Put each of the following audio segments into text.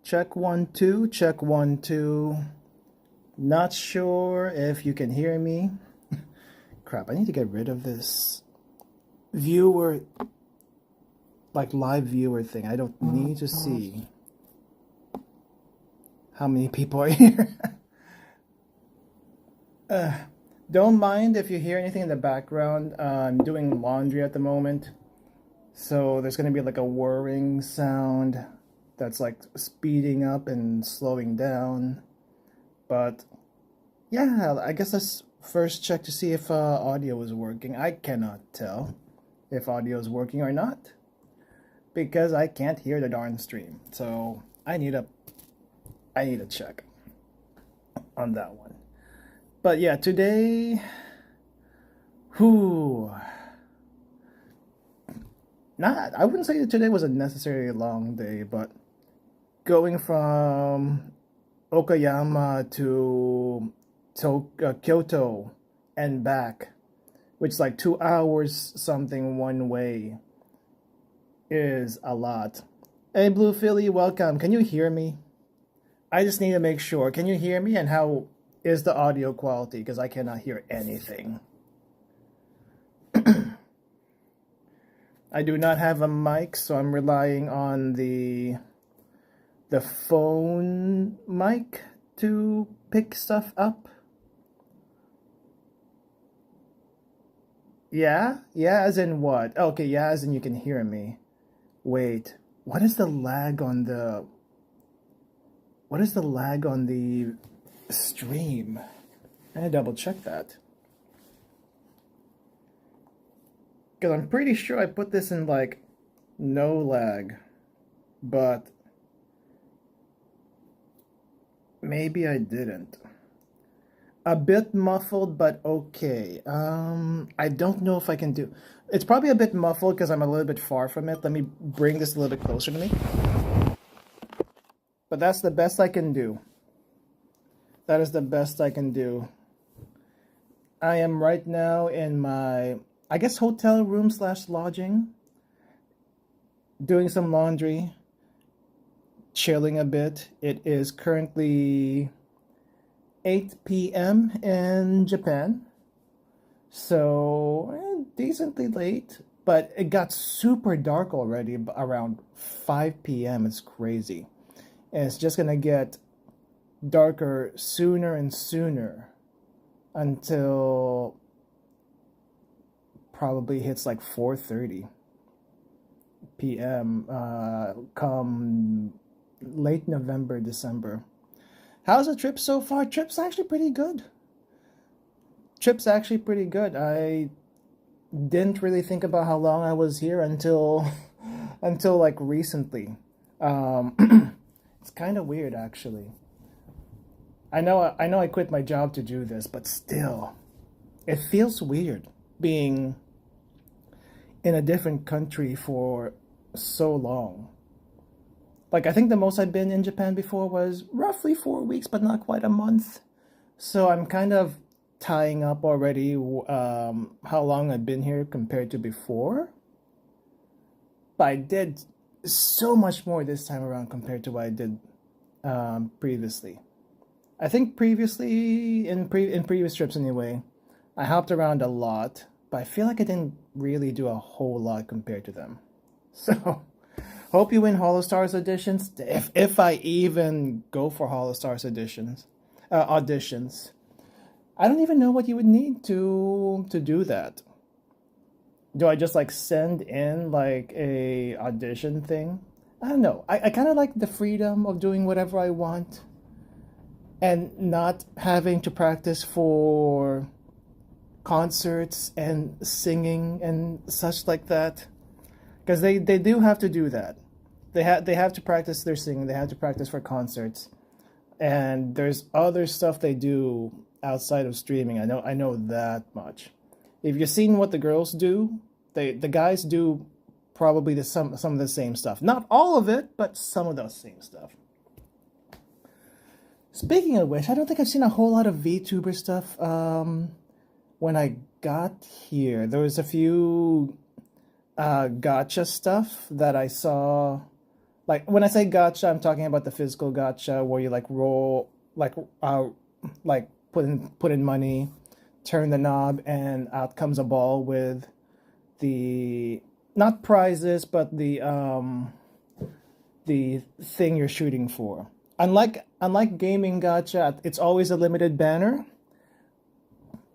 Check 1 2, check 1 2. Not sure if you can hear me. Crap, I need to get rid of this viewer, like live viewer thing. I don't need to see how many people are here. Don't mind if you hear anything in the background. I'm doing laundry at the moment, so there's going to be like a whirring sound that's like speeding up and slowing down. But yeah, I guess let's first check to see if audio is working. I cannot tell if audio is working or not because I can't hear the darn stream. So I need a check on that one. But yeah, today, I wouldn't say that today was a necessarily long day, but going from Okayama to Kyoto and back, which is like 2 hours something one way, is a lot. Hey Blue Philly, welcome. Can you hear me? I just need to make sure. Can you hear me, and how is the audio quality? Because I cannot hear anything. I do not have a mic, so I'm relying on the phone mic to pick stuff up. Yeah? Yeah, as in what? Okay, yeah, as in you can hear me. Wait, what is the lag on the... What is the lag on the stream? I need to double check that. Because I'm pretty sure I put this in like no lag, but maybe I didn't. A bit muffled, but okay. I don't know if I can do... It's probably a bit muffled because I'm a little bit far from it. Let me bring this a little bit closer to me. But that's the best I can do. That is the best I can do. I am right now in my, I guess, hotel room / lodging. Doing some laundry. Chilling a bit. It is currently 8 p.m. in Japan. So, decently late. But it got super dark already around 5 p.m. It's crazy. And it's just going to get darker sooner and sooner until probably hits like 4:30 p.m. Come late November, December. How's the trip so far? Trip's actually pretty good. I didn't really think about how long I was here until like recently. It's kind of weird, actually. I know I quit my job to do this, but still, it feels weird being in a different country for so long. Like, I think the most I've been in Japan before was roughly 4 weeks, but not quite a month. So I'm kind of tying up already how long I've been here compared to before. But I did so much more this time around compared to what I did previously. I think previously, in previous trips anyway, I hopped around a lot, but I feel like I didn't really do a whole lot compared to them. So, hope you win Hollow Stars auditions, if I even go for Hollow Stars auditions. I don't even know what you would need to do that. Do I just like send in like a audition thing? I don't know. I kind of like the freedom of doing whatever I want and not having to practice for concerts and singing and such like that. Because they do have to do that. They have to practice their singing. They have to practice for concerts. And there's other stuff they do outside of streaming. I know that much. If you've seen what the girls do, the guys do probably some of the same stuff. Not all of it, but some of the same stuff. Speaking of which, I don't think I've seen a whole lot of VTuber stuff. When I got here, there was a few gacha stuff that I saw like when I say gacha, I'm talking about the physical gacha where you like roll, like put in money, turn the knob, and out comes a ball with the not prizes, but the thing you're shooting for. Unlike gaming gacha, it's always a limited banner,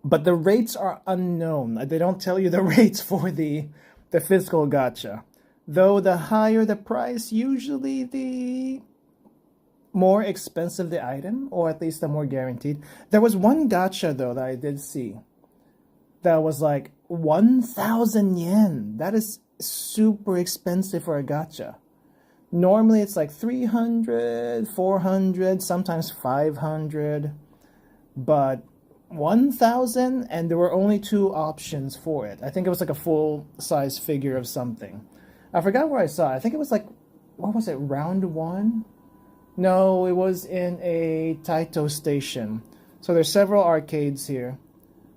but the rates are unknown. They don't tell you the rates for the physical gacha. Though the higher the price, usually the more expensive the item, or at least the more guaranteed. There was one gacha though that I did see that was like 1,000 yen. That is super expensive for a gacha. Normally it's like 300, 400, sometimes 500, but 1,000, and there were only two options for it. I think it was like a full size figure of something. I forgot where I saw it. I think it was like, what was it, round one? No, it was in a Taito station. So there's several arcades here.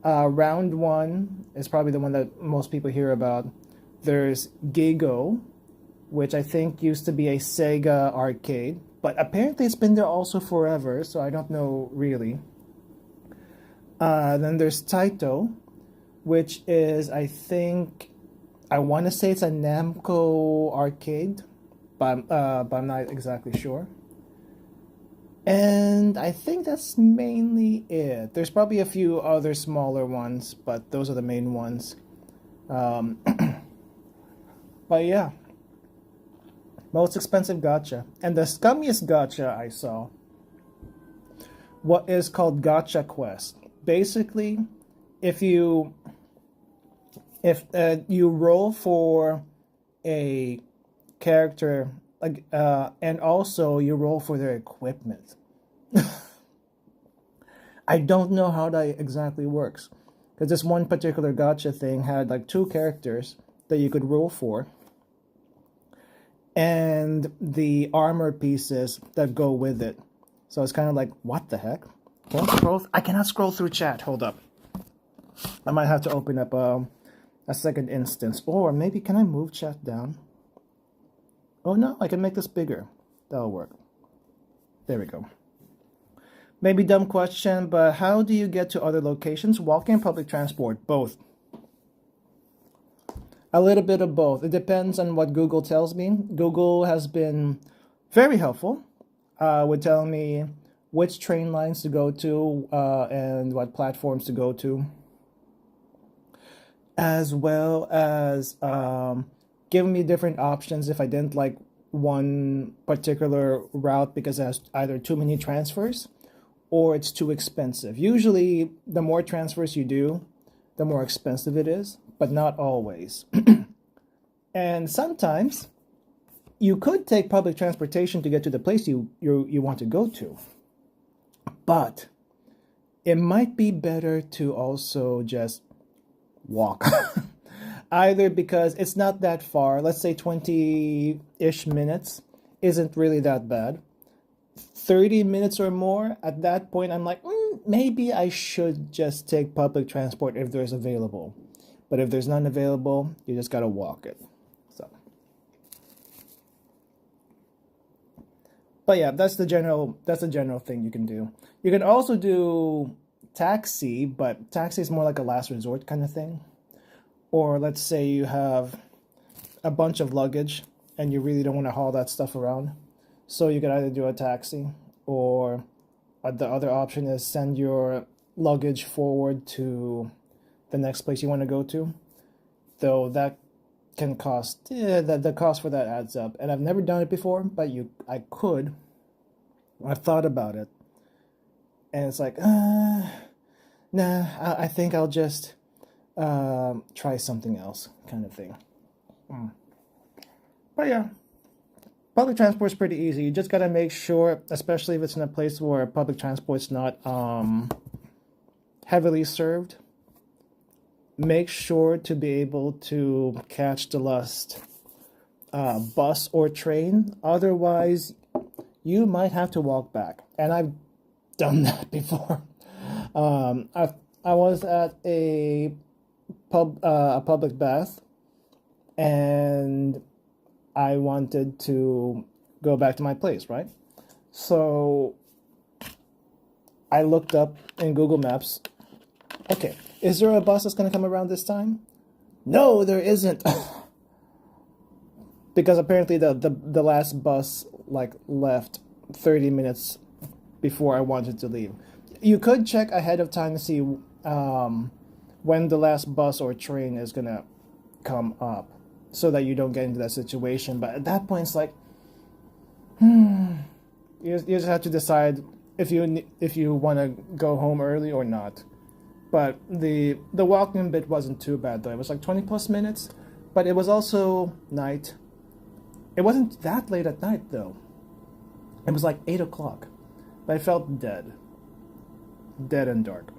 Round one is probably the one that most people hear about. There's Gigo, which I think used to be a Sega arcade, but apparently it's been there also forever, so I don't know really. Then there's Taito, which is, I want to say it's a Namco arcade, but I'm not exactly sure. And I think that's mainly it. There's probably a few other smaller ones, but those are the main ones. But yeah, most expensive gacha. And the scummiest gacha I saw, what is called Gacha Quest. Basically, if you roll for a character, and also you roll for their equipment. I don't know how that exactly works, because this one particular gacha thing had like two characters that you could roll for, and the armor pieces that go with it. So it's kind of like, what the heck? I cannot scroll through chat. Hold up. I might have to open up a second instance. Or maybe, can I move chat down? Oh no, I can make this bigger. That'll work. There we go. Maybe dumb question, but how do you get to other locations? Walking and public transport? Both. A little bit of both. It depends on what Google tells me. Google has been very helpful with telling me which train lines to go to and what platforms to go to, as well as giving me different options if I didn't like one particular route because it has either too many transfers or it's too expensive. Usually, the more transfers you do, the more expensive it is, but not always. And sometimes you could take public transportation to get to the place you want to go to. But it might be better to also just walk. Either because it's not that far, let's say 20-ish minutes isn't really that bad. 30 minutes or more, at that point I'm like, maybe I should just take public transport if there's available. But if there's none available, you just gotta walk it. So, but yeah, that's the general thing you can do. You can also do taxi, but taxi is more like a last resort kind of thing. Or let's say you have a bunch of luggage and you really don't want to haul that stuff around. So you can either do a taxi, or the other option is send your luggage forward to the next place you want to go to. Though that can cost, the cost for that adds up. And I've never done it before, but I could. I've thought about it. And it's like, nah, I think I'll just try something else kind of thing. But yeah, public transport is pretty easy. You just got to make sure, especially if it's in a place where public transport's not heavily served, make sure to be able to catch the last bus or train. Otherwise, you might have to walk back. And I've done that before. I was at a public bath, and I wanted to go back to my place, right? So I looked up in Google Maps. Okay, is there a bus that's going to come around this time? No, there isn't. Because apparently the last bus like left 30 minutes before I wanted to leave. You could check ahead of time to see when the last bus or train is gonna come up, so that you don't get into that situation. But at that point, it's like, you just have to decide if you want to go home early or not. But the walking bit wasn't too bad though. It was like 20 plus minutes, but it was also night. It wasn't that late at night though. It was like 8 o'clock, but I felt dead and dark.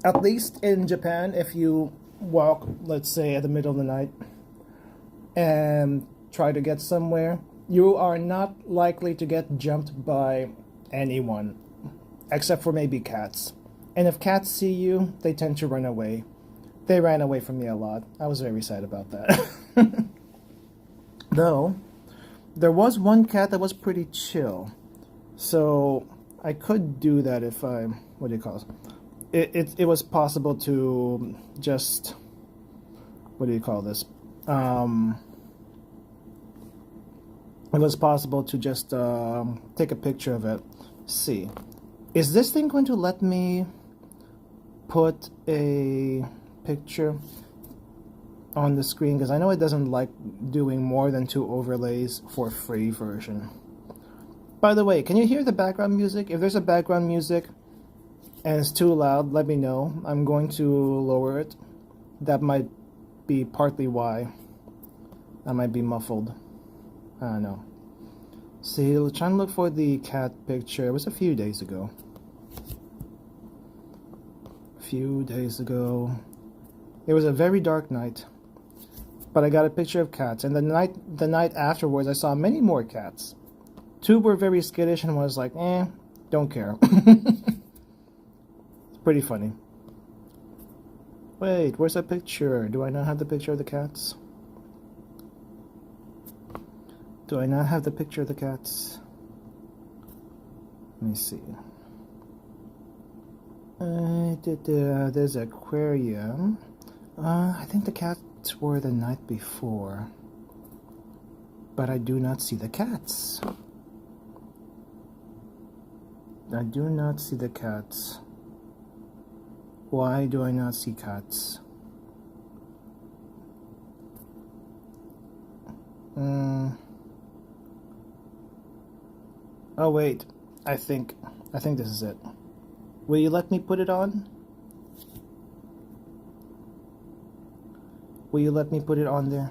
At least in Japan, if you walk, let's say, at the middle of the night and try to get somewhere, you are not likely to get jumped by anyone, except for maybe cats. And if cats see you, they tend to run away. They ran away from me a lot. I was very sad about that. Though, there was one cat that was pretty chill. So, I could do that if I... What do you call it? It was possible to just... What do you call this? It was possible to just take a picture of it. See. Is this thing going to let me put a picture on the screen? Because I know it doesn't like doing more than 2 overlays for free version. By the way, can you hear the background music? If there's a background music and it's too loud, let me know. I'm going to lower it. That might be partly why I might be muffled. I don't know. See, trying to look for the cat picture. It was a few days ago. It was a very dark night, but I got a picture of cats. And the night afterwards, I saw many more cats. 2 were very skittish, and one was like, don't care. It's pretty funny. Wait, where's that picture? Do I not have the picture of the cats? Do I not have the picture of the cats? Let me see. There's an aquarium. I think the cats were the night before. But I do not see the cats. I do not see the cats. Why do I not see cats? Oh wait, I think this is it. Will you let me put it on? Will you let me put it on there?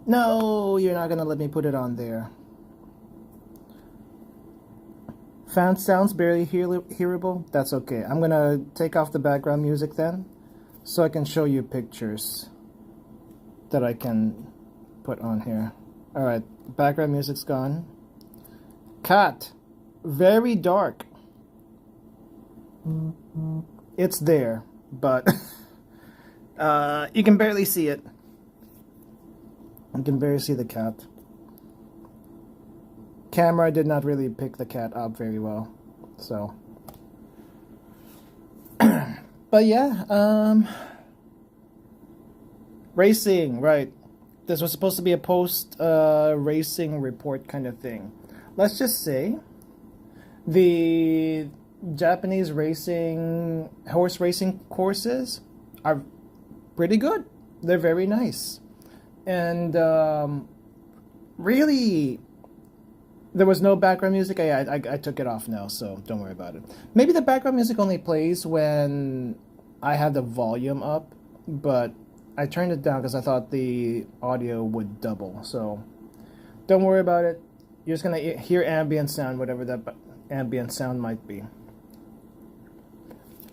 No, you're not gonna let me put it on there. Fan sounds barely hearable? That's okay. I'm gonna take off the background music then, so I can show you pictures that I can put on here. Alright, background music's gone. Cat. Very dark. It's there, but you can barely see it. You can barely see the cat. Camera did not really pick the cat up very well, so. But yeah, racing, right. This was supposed to be a post-racing report kind of thing. Let's just say the Japanese horse racing courses are pretty good. They're very nice. And really, there was no background music. I took it off now, so don't worry about it. Maybe the background music only plays when I have the volume up, but I turned it down because I thought the audio would double. So don't worry about it. You're just going to hear ambient sound, whatever that ambient sound might be.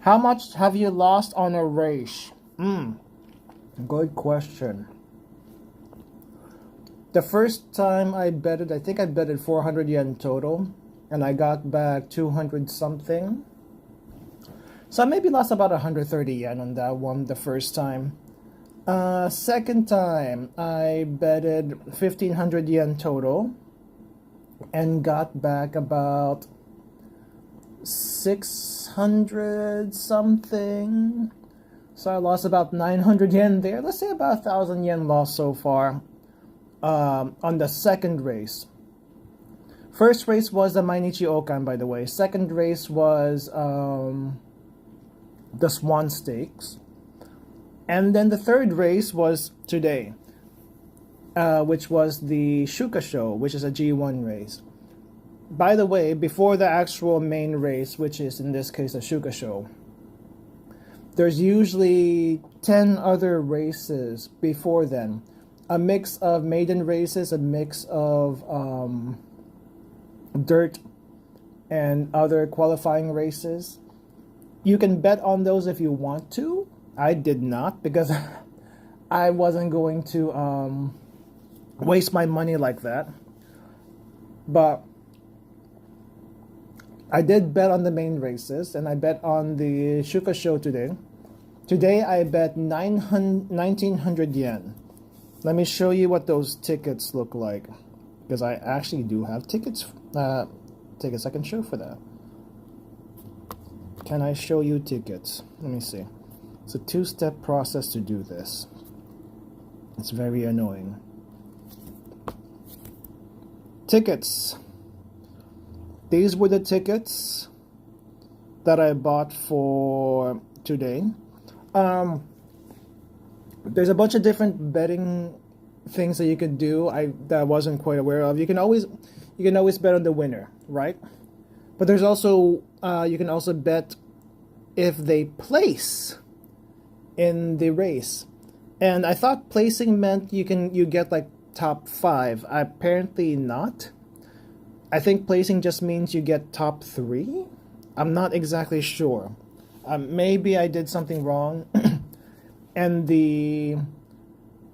How much have you lost on a race? Good question. The first time I betted, I think I betted 400 yen total, and I got back 200 something. So I maybe lost about 130 yen on that one the first time. Second time, I betted 1,500 yen total and got back about 600 something. So I lost about 900 yen there. Let's say about 1,000 yen lost so far on the second race. First race was the Mainichi Okan, by the way. Second race was the Swan Stakes. And then the third race was today, which was the Shuka Sho, which is a G1 race. By the way, before the actual main race, which is in this case a Shuka Sho, there's usually 10 other races before then. A mix of maiden races, a mix of dirt and other qualifying races. You can bet on those if you want to. I did not, because I wasn't going to waste my money like that. But I did bet on the main races, and I bet on the Shuka Sho today. Today I bet 1,900 yen. Let me show you what those tickets look like, because I actually do have tickets I can show for that. Can I show you tickets? Let me see. It's a two-step process to do this. It's very annoying. Tickets. These were the tickets that I bought for today. There's a bunch of different betting things that you could do that I wasn't quite aware of. You can always bet on the winner, right? But there's also you can also bet if they place in the race. And I thought placing meant you get like top 5. Apparently not. I think placing just means you get top 3. I'm not exactly sure. Maybe I did something wrong. And the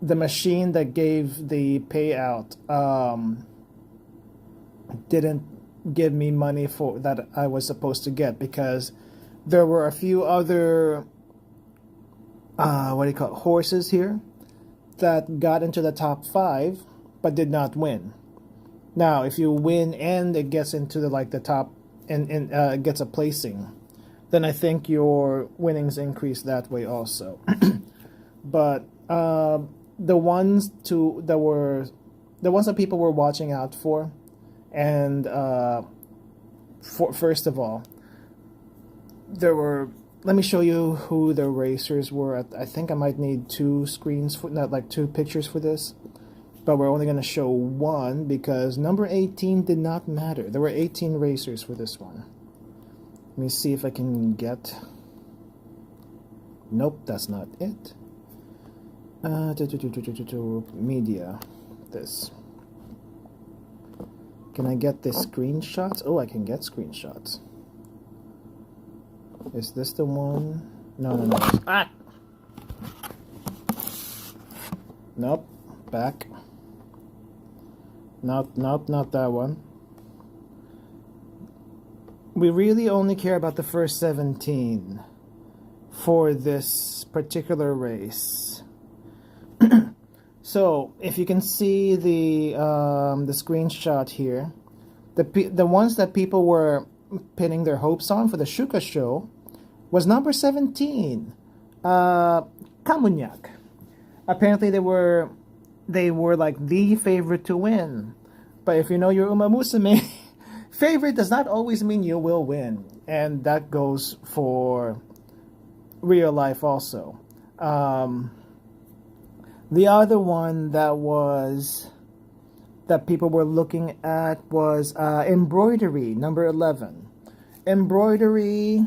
machine that gave the payout didn't give me money for that I was supposed to get, because there were a few other horses here that got into the top 5 but did not win. Now, if you win and it gets into the top and gets a placing, then I think your winnings increase that way also. But the ones that people were watching out for, and first of all, let me show you who the racers were. I think I might need 2 screens not like 2 pictures for this, but we're only going to show one because number 18 did not matter. There were 18 racers for this one. Let me see if I can get. Nope, that's not it. Media. This. Can I get the screenshots? Oh, I can get screenshots. Is this the one? No. Ah! Nope. Back. Nope, not that one. We really only care about the first 17 for this particular race. So, if you can see the screenshot here, the ones that people were pinning their hopes on for the Shuka Sho was number 17, Kamunyak. Apparently, they were like the favorite to win. But if you know your Uma Musume, favorite does not always mean you will win, and that goes for real life also. The other one that people were looking at was Embroidery, number 11. Embroidery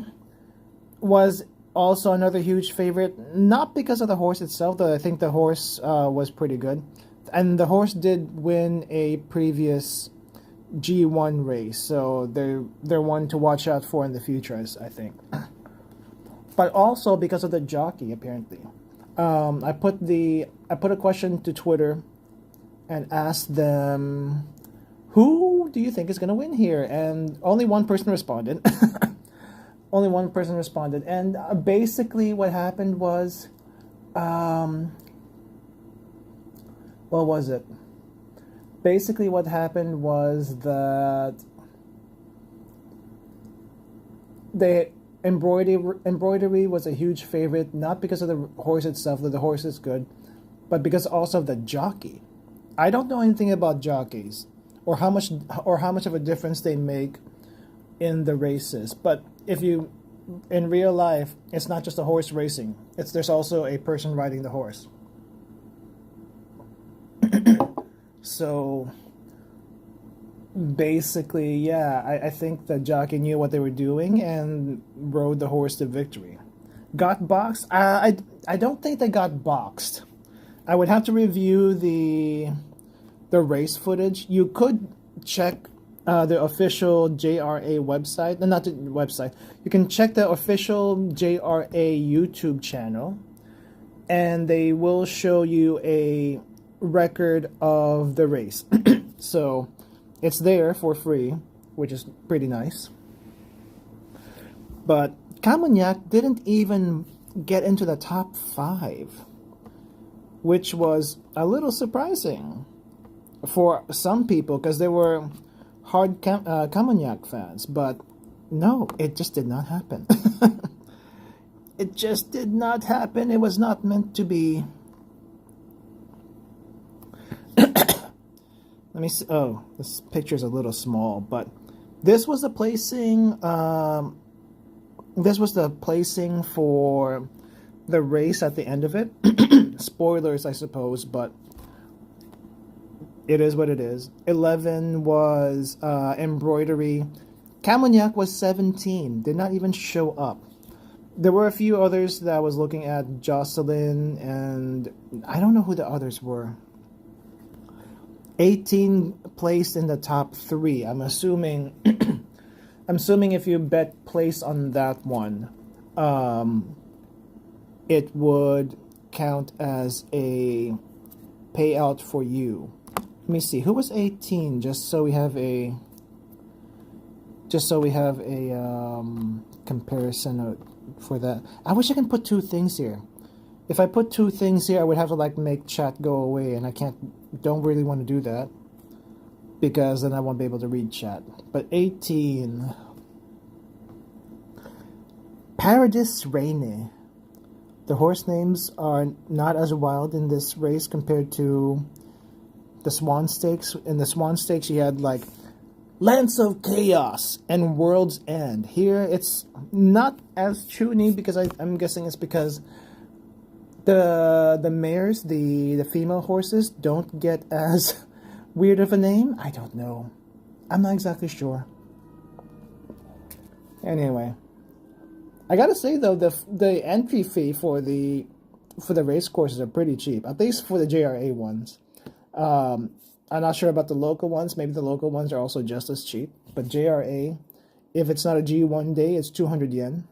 was also another huge favorite, not because of the horse itself, though I think the horse was pretty good. And the horse did win a previous G1 race, so they're one to watch out for in the future, I think. But also because of the jockey, apparently. I put a question to Twitter and asked them, who do you think is going to win here? And only one person responded. And basically what happened was what was it? Basically, what happened was that the embroidery was a huge favorite, not because of the horse itself, that the horse is good, but because also of the jockey. I don't know anything about jockeys or how much of a difference they make in the races. But if you in real life, it's not just a horse racing. There's also a person riding the horse. So basically, yeah, I think the jockey knew what they were doing and rode the horse to victory. Got boxed? I don't think they got boxed. I would have to review the race footage. You could check the official JRA website. No, not the website. You can check the official JRA YouTube channel, and they will show you a record of the race. So it's there for free, which is pretty nice. But Kamagnak didn't even get into the top 5, which was a little surprising for some people because they were hard Kamagnak fans. But no, it just did not happen. It just did not happen. It was not meant to be. Let me see. Oh, this picture's a little small, but this was the placing. This was the placing for the race at the end of it. Spoilers, I suppose, but it is what it is. 11 was embroidery. Kamagnak was 17. Did not even show up. There were a few others that I was looking at. Jocelyn, and I don't know who the others were. 18 placed in the top 3. I'm assuming I'm assuming if you bet place on that one, it would count as a payout for you. Let me see, who was 18, just so we have a comparison for that. I wish I can put 2 things here. If I put 2 things here, I would have to like make chat go away, and I don't really want to do that because then I won't be able to read chat. But 18, Paradis Reine. The horse names are not as wild in this race compared to the Swan Stakes. In the Swan Stakes, you had like Lance of Chaos and World's End. Here, it's not as tuney because I'm guessing it's because the mares, the female horses, don't get as weird of a name. I don't know. I'm not exactly sure. Anyway, I gotta say though, the entry fee for the race courses are pretty cheap, at least for the JRA ones. I'm not sure about the local ones. Maybe the local ones are also just as cheap. But JRA, if it's not a G1 day, it's 200 yen.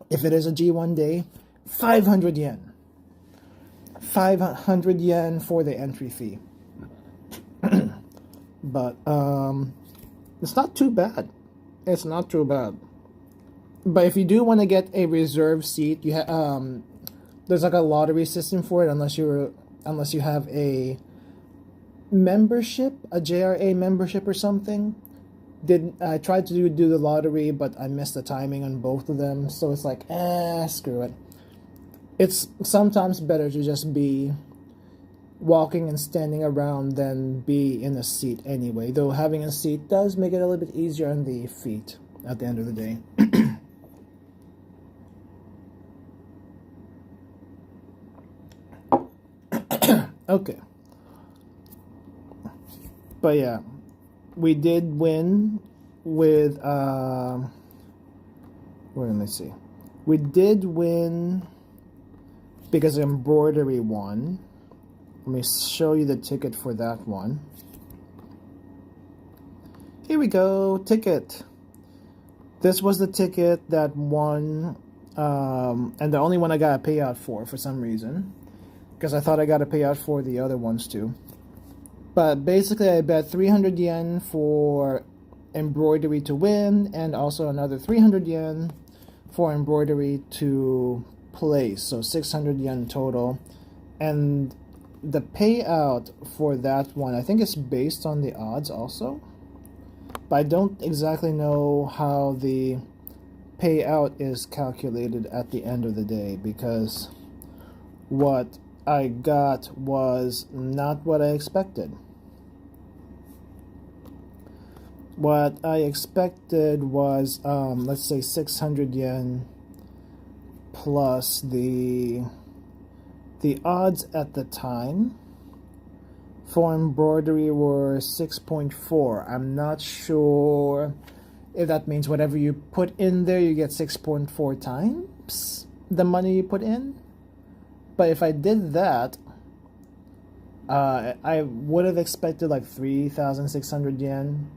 If it is a G1 day, 500 yen. 500 yen for the entry fee. But it's not too bad. It's not too bad. But if you do want to get a reserved seat, you there's like a lottery system for it, unless you have a membership, a JRA membership or something. I tried to do the lottery, but I missed the timing on both of them, so it's like, screw it. It's sometimes better to just be walking and standing around than be in a seat anyway, though having a seat does make it a little bit easier on the feet at the end of the day. Okay. But yeah, we did win with let me see. We did win because embroidery won. Let me show you the ticket for that one. Here we go, ticket. This was the ticket that won, and the only one I got a payout for some reason, because I thought I got a payout for the other ones too. But basically, I bet 300 yen for embroidery to win, and also another 300 yen for embroidery to place. So 600 yen total. And the payout for that one, I think it's based on the odds also, but I don't exactly know how the payout is calculated at the end of the day, because what I got was not what I expected. What I expected was, let's say 600 yen plus the odds at the time for embroidery were 6.4. I'm not sure if that means whatever you put in there, you get 6.4 times the money you put in. But if I did that, I would have expected like 3,600 yen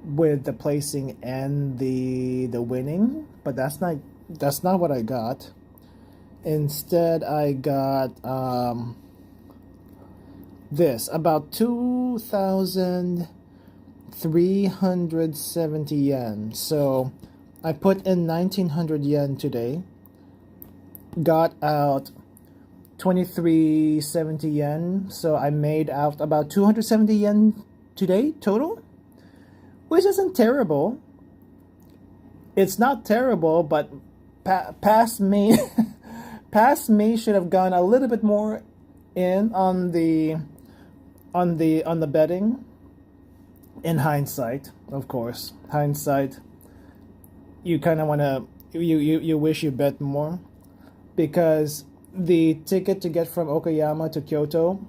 with the placing and the winning, but that's not what I got. Instead, I got this, about 2,370 yen. So I put in 1,900 yen today, got out 2,370 yen. So I made out about 270 yen today total, which isn't terrible. It's not terrible, but past me past me should have gone a little bit more in on the betting. In hindsight, of course, hindsight, you kind of want to you wish you bet more, because the ticket to get from Okayama to Kyoto,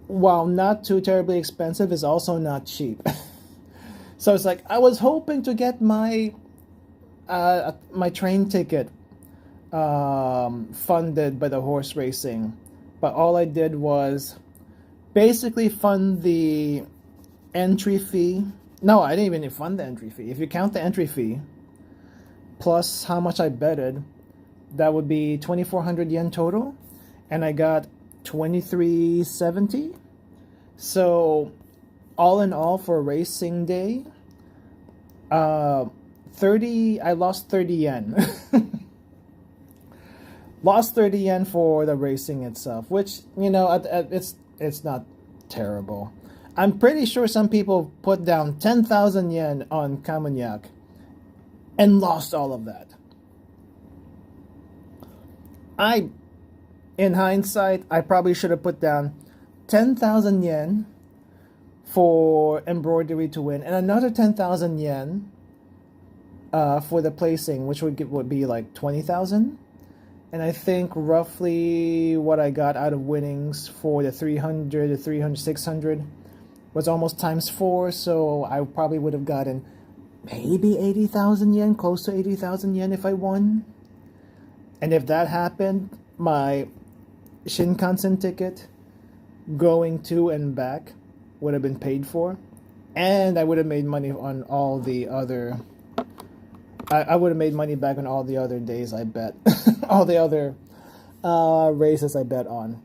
while not too terribly expensive, is also not cheap. So it's like I was hoping to get my train ticket funded by the horse racing, but all I did was basically fund the entry fee. No, I didn't even fund the entry fee. If you count the entry fee plus how much I betted, that would be 2,400 yen total, and I got 2,370. So all in all for racing day, I lost 30 yen. Lost 30 yen for the racing itself, which, it's not terrible. I'm pretty sure some people put down 10,000 yen on Kamunyak and lost all of that. In hindsight, I probably should have put down 10,000 yen for embroidery to win, and another 10,000 yen for the placing, which would be like 20,000. And I think roughly what I got out of winnings for the 300, 600 was almost times 4. So I probably would have gotten maybe 80,000 yen, close to 80,000 yen if I won. And if that happened, my Shinkansen ticket going to and back would have been paid for. And I would have made money on all the other... I would have made money back on all the other days I bet. All the other races I bet on.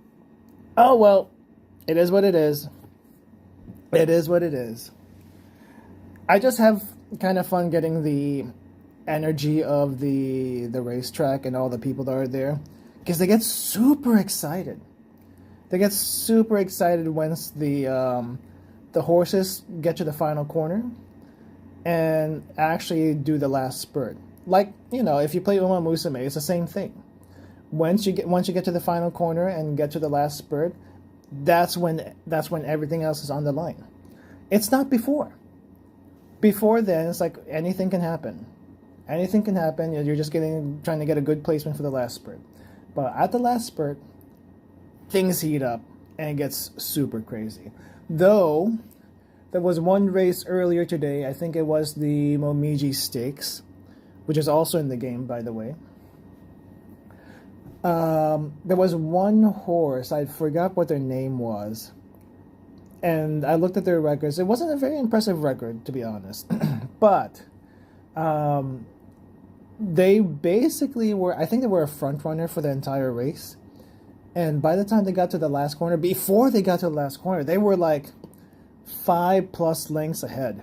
Oh, well, it is what it is. It is what it is. I just have kind of fun getting the energy of the racetrack and all the people that are there, because they get super excited. They get super excited once the horses get to the final corner and actually do the last spurt. Like, if you play Uma Musume, it's the same thing. Once you get to the final corner and get to the last spurt, that's when everything else is on the line. It's not before. Before then, it's like anything can happen. Anything can happen. You're just trying to get a good placement for the last spurt. But at the last spurt, things heat up and it gets super crazy. Though there was one race earlier today, I think it was the Momiji Stakes, which is also in the game, by the way. There was one horse, I forgot what their name was, and I looked at their records. It wasn't a very impressive record, to be honest. But they basically were, I think they were a front runner for the entire race. And by the time they got to the last corner, before they got to the last corner, they were like 5+ lengths ahead.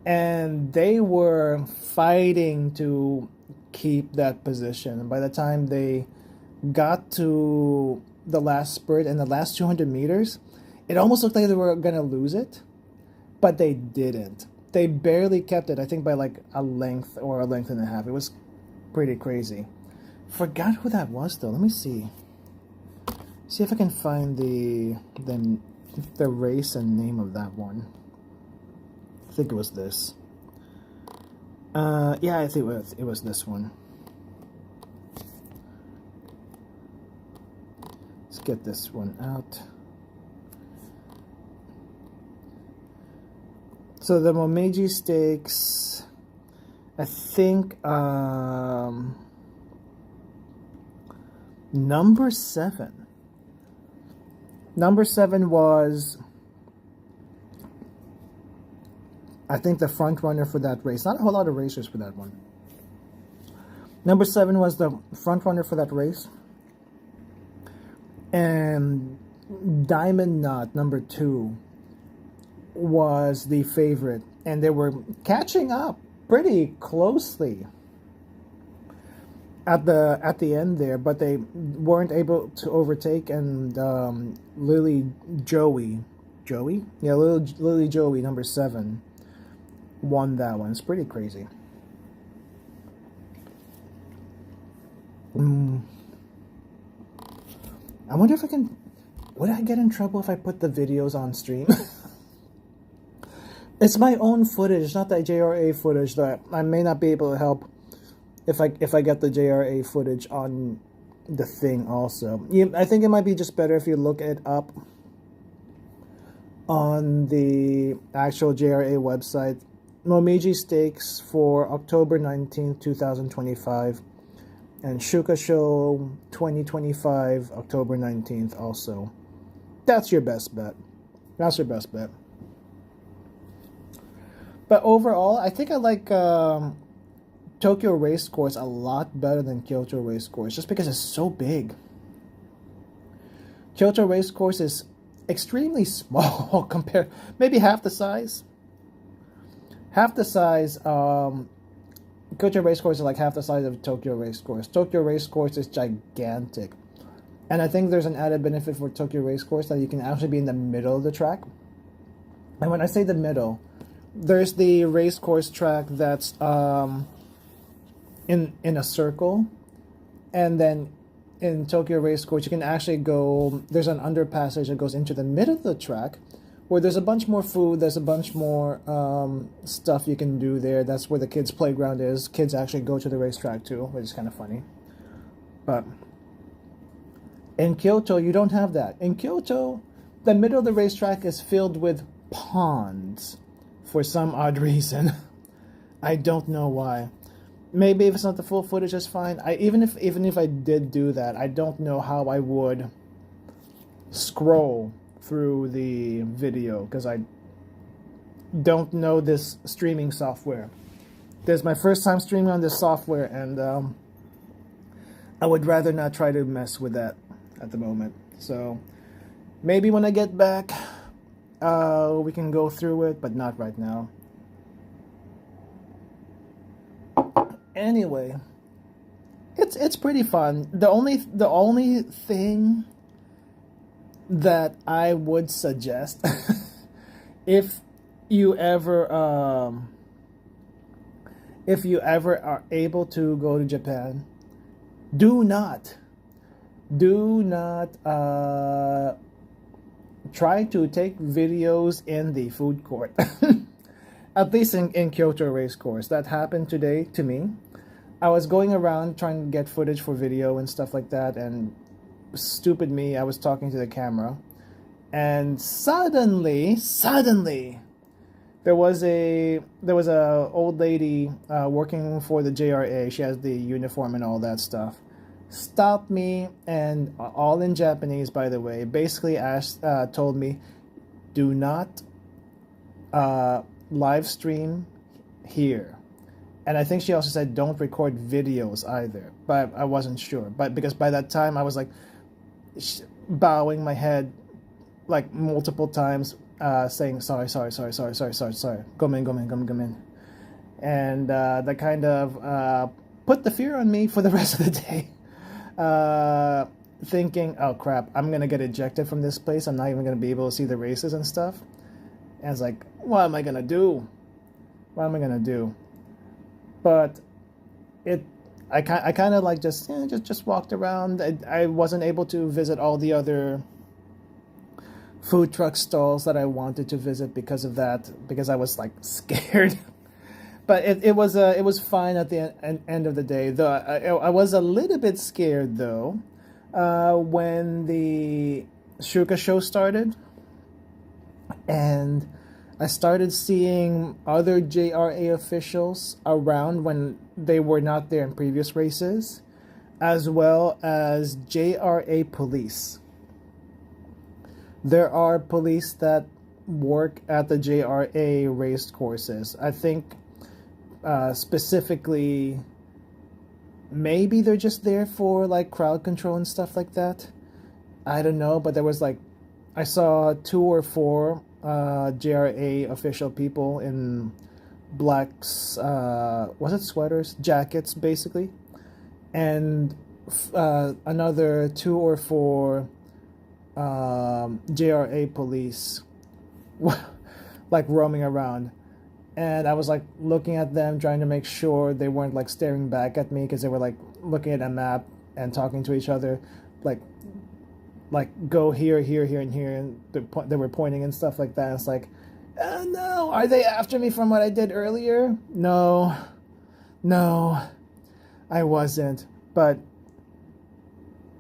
And they were fighting to keep that position. And by the time they got to the last spurt and the last 200 meters, it almost looked like they were gonna lose it, but they didn't. They barely kept it. I think by like a length or a length and a half. It was pretty crazy. Forgot who that was though. Let me see. See if I can find the race and name of that one. I think it was this. Yeah, I think it was this one. Let's get this one out. So the Momiji Stakes, I think number 7. Number 7 was, I think, the front runner for that race. Not a whole lot of racers for that one. Number 7 was the front runner for that race. And Diamond Knot, number 2, was the favorite. And they were catching up pretty closely at the end there, but they weren't able to overtake, and Lily Joey, yeah, Lily Joey, number 7, won that one. It's pretty crazy. I wonder if I can. Would I get in trouble if I put the videos on stream? It's my own footage, not that JRA footage. That I may not be able to help if I get the JRA footage on the thing also. I think it might be just better if you look it up on the actual JRA website. Momiji Stakes for October 19th, 2025. And Shuka Sho 2025, October 19th also. That's your best bet. That's your best bet. But overall, I think I like Tokyo Racecourse a lot better than Kyoto Racecourse, just because it's so big. Kyoto Racecourse is extremely small compared, maybe half the size. Kyoto Racecourse is like half the size of Tokyo Racecourse. Tokyo Racecourse is gigantic. And I think there's an added benefit for Tokyo Racecourse that you can actually be in the middle of the track. And when I say the middle, there's the racecourse track that's in a circle, and then in Tokyo Racecourse you can actually go, there's an underpassage that goes into the middle of the track where there's a bunch more food, there's a bunch more stuff you can do there. That's where the kids' playground is. Kids actually go to the racetrack too, which is kind of funny. But in Kyoto, you don't have that. In Kyoto, the middle of the racetrack is filled with ponds for some odd reason. I don't know why. Maybe if it's not the full footage, that's fine. Even if I did do that, I don't know how I would scroll through the video, because I don't know this streaming software. This is my first time streaming on this software, and I would rather not try to mess with that at the moment. So maybe when I get back, we can go through it, but not right now. Anyway, it's pretty fun. The only thing that I would suggest, if you ever are able to go to Japan, do not try to take videos in the food court. At least in Kyoto Racecourse. That happened today to me. I was going around trying to get footage for video and stuff like that, and stupid me, I was talking to the camera, and suddenly there was a old lady working for the JRA. She has the uniform and all that stuff. Stopped me, and all in Japanese, by the way, basically told me, do not live stream here. And I think she also said don't record videos either, but I wasn't sure. But because by that time I was like bowing my head like multiple times, saying sorry, gomen. And that kind of put the fear on me for the rest of the day. thinking, oh crap, I'm gonna get ejected from this place. I'm not even gonna be able to see the races and stuff. And it's like, what am I gonna do? What am I gonna do? But I kind of like just walked around. I wasn't able to visit all the other food truck stalls that I wanted to visit because of that, because I was like scared. But it was fine at the end of the day. Though I was a little bit scared though when the Shuka show started, and I started seeing other JRA officials around when they were not there in previous races, as well as JRA police. There are police that work at the JRA race courses. I think specifically, maybe they're just there for like crowd control and stuff like that. I don't know, but there was like, I saw 2 or 4 JRA official people in blacks, was it sweaters, jackets basically, and another 2 or 4 JRA police like roaming around. And I was like looking at them, trying to make sure they weren't like staring back at me, because they were like looking at a map and talking to each other, like go here, here, here, and here, and they were pointing and stuff like that. And it's like, no, are they after me from what I did earlier? No, I wasn't. But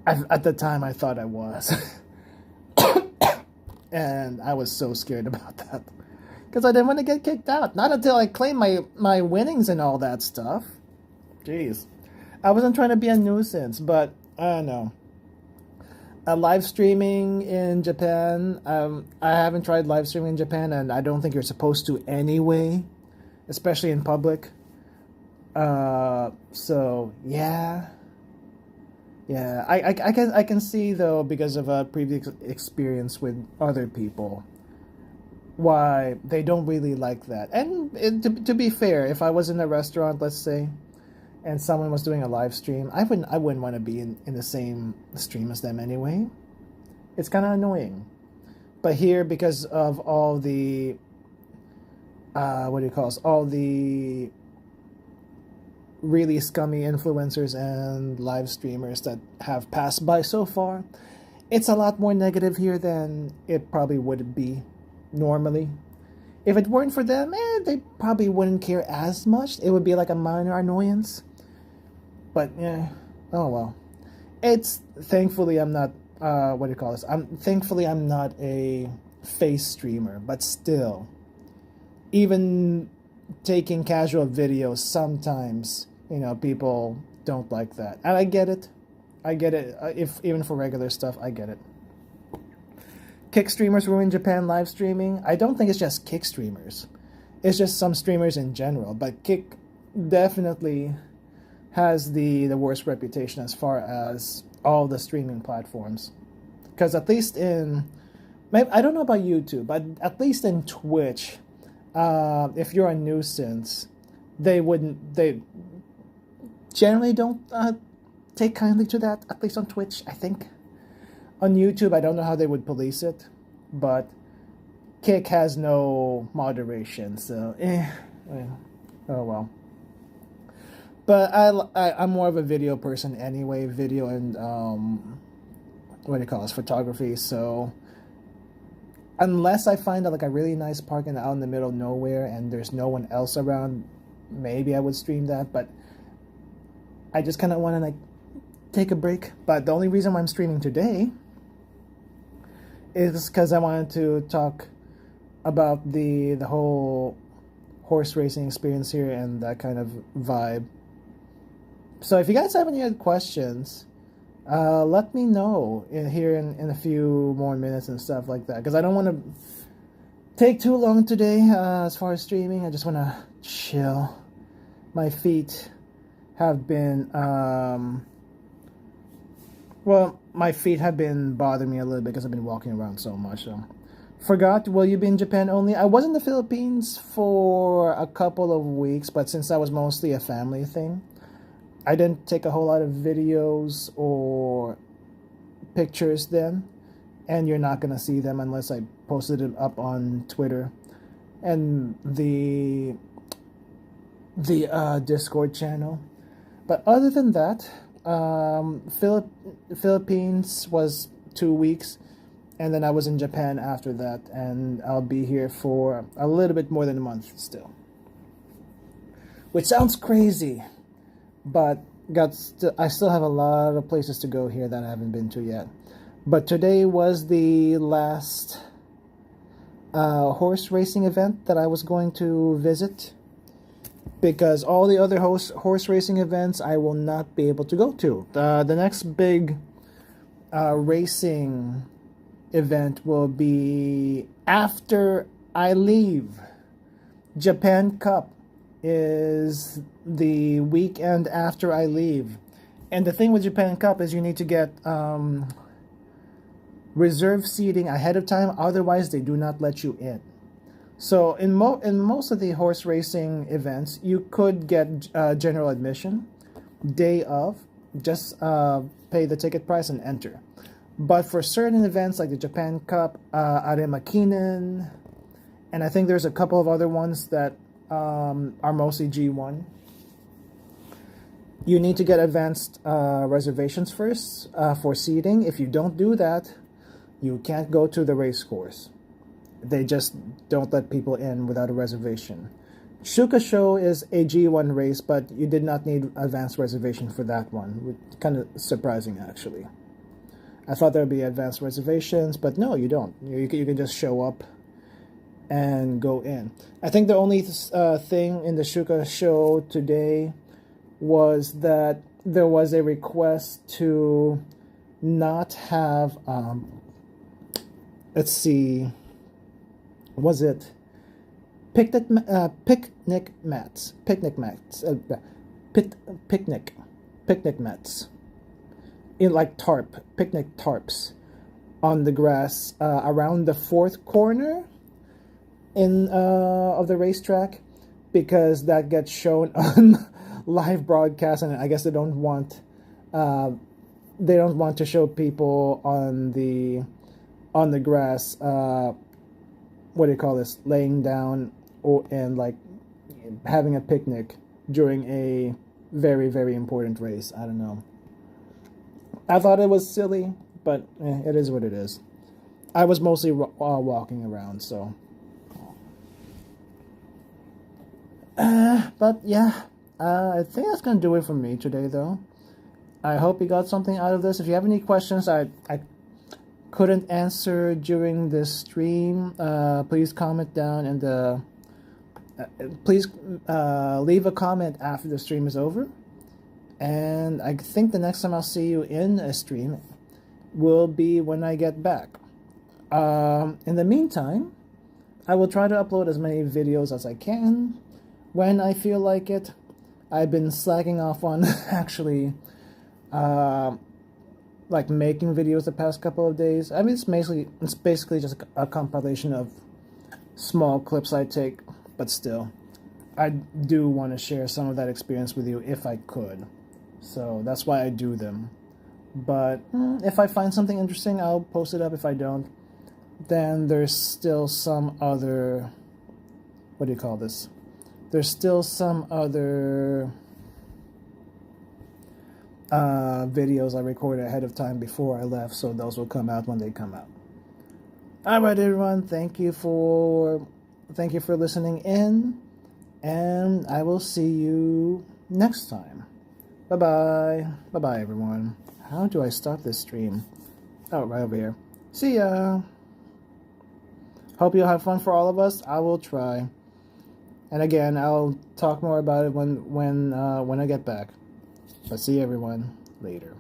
at the time, I thought I was, and I was so scared about that. Because I didn't want to get kicked out. Not until I claimed my winnings and all that stuff. Jeez. I wasn't trying to be a nuisance, but I don't know. Live streaming in Japan. I haven't tried live streaming in Japan, and I don't think you're supposed to anyway, especially in public. So yeah. Yeah, I can see though, because of a previous experience with other people, why they don't really like that. And to be fair, if I was in a restaurant, let's say, and someone was doing a live stream, I wouldn't want to be in the same stream as them anyway. It's kind of annoying. But here, because of all the all the really scummy influencers and live streamers that have passed by so far, it's a lot more negative here than it probably would be normally. If it weren't for them, they probably wouldn't care as much. It would be like a minor annoyance. But yeah, oh well. It's thankfully I'm not thankfully I'm not a face streamer, but still, even taking casual videos, sometimes people don't like that, and I get it. If even for regular stuff, I get it. Kick streamers ruin Japan live streaming. I don't think it's just Kick streamers. It's just some streamers in general. But Kick definitely has the worst reputation as far as all the streaming platforms. Because at least in, I don't know about YouTube, but at least in Twitch, if you're a nuisance, they generally don't take kindly to that, at least on Twitch, I think. On YouTube, I don't know how they would police it, but Kick has no moderation, so oh well. But I'm more of a video person anyway, video and photography. So unless I find like a really nice park out in the middle of nowhere and there's no one else around, maybe I would stream that. But I just kind of want to like take a break. But the only reason why I'm streaming today is because I wanted to talk about the whole horse racing experience here and that kind of vibe. So if you guys have any other questions, let me know here in a few more minutes and stuff like that. Because I don't want to take too long today as far as streaming. I just want to chill. My feet have been... my feet have been bothering me a little bit because I've been walking around so much. So, forgot, will you be in Japan only? I was in the Philippines for a couple of weeks, but since that was mostly a family thing, I didn't take a whole lot of videos or pictures then, and you're not gonna see them unless I posted it up on Twitter and the Discord channel. But other than that, Philippines was 2 weeks, and then I was in Japan after that, and I'll be here for a little bit more than a month still. Which sounds crazy, but I still have a lot of places to go here that I haven't been to yet. But today was the last horse racing event that I was going to visit, because all the other horse racing events I will not be able to go to. The next big racing event will be after I leave. Japan Cup is the weekend after I leave. And the thing with Japan Cup is you need to get reserve seating ahead of time, otherwise they do not let you in. So in most of the horse racing events, you could get general admission day of, just pay the ticket price and enter. But for certain events like the Japan Cup, Aremakinen, and I think there's a couple of other ones that are mostly G1, you need to get advanced reservations first for seating. If you don't do that, you can't go to the race course. They just don't let people in without a reservation. Shuka Sho is a G1 race, but you did not need advanced reservation for that one. Kind of surprising, actually. I thought there would be advanced reservations, but no, you don't. You can just show up and go in. I think the only thing in the Shuka Sho today was that there was a request to not have, let's see, was it picnic mats in like picnic tarps on the grass around the fourth corner of the racetrack, because that gets shown on live broadcast, and I guess they don't want to show people on the grass, what do you call this, laying down and like having a picnic during a very, very important race. I don't know. I thought it was silly, but it is what it is. I was mostly walking around, so. But yeah, I think that's going to do it for me today, though. I hope you got something out of this. If you have any questions I couldn't answer during this stream, please comment down in the... please leave a comment after the stream is over. And I think the next time I'll see you in a stream will be when I get back. In the meantime, I will try to upload as many videos as I can when I feel like it. I've been slacking off on actually like making videos the past couple of days. I mean, it's basically just a compilation of small clips I take, but still, I do want to share some of that experience with you if I could. So that's why I do them. But if I find something interesting, I'll post it up. If I don't, then there's still some other, what do you call this? There's still some other videos I recorded ahead of time before I left, so those will come out when they come out. Alright everyone, thank you for listening in, and I will see you next time. Bye-bye. Bye-bye everyone. How do I stop this stream? Oh, right over here. See ya. Hope you'll have fun for all of us. I will try. And again, I'll talk more about it when I get back. But see everyone later.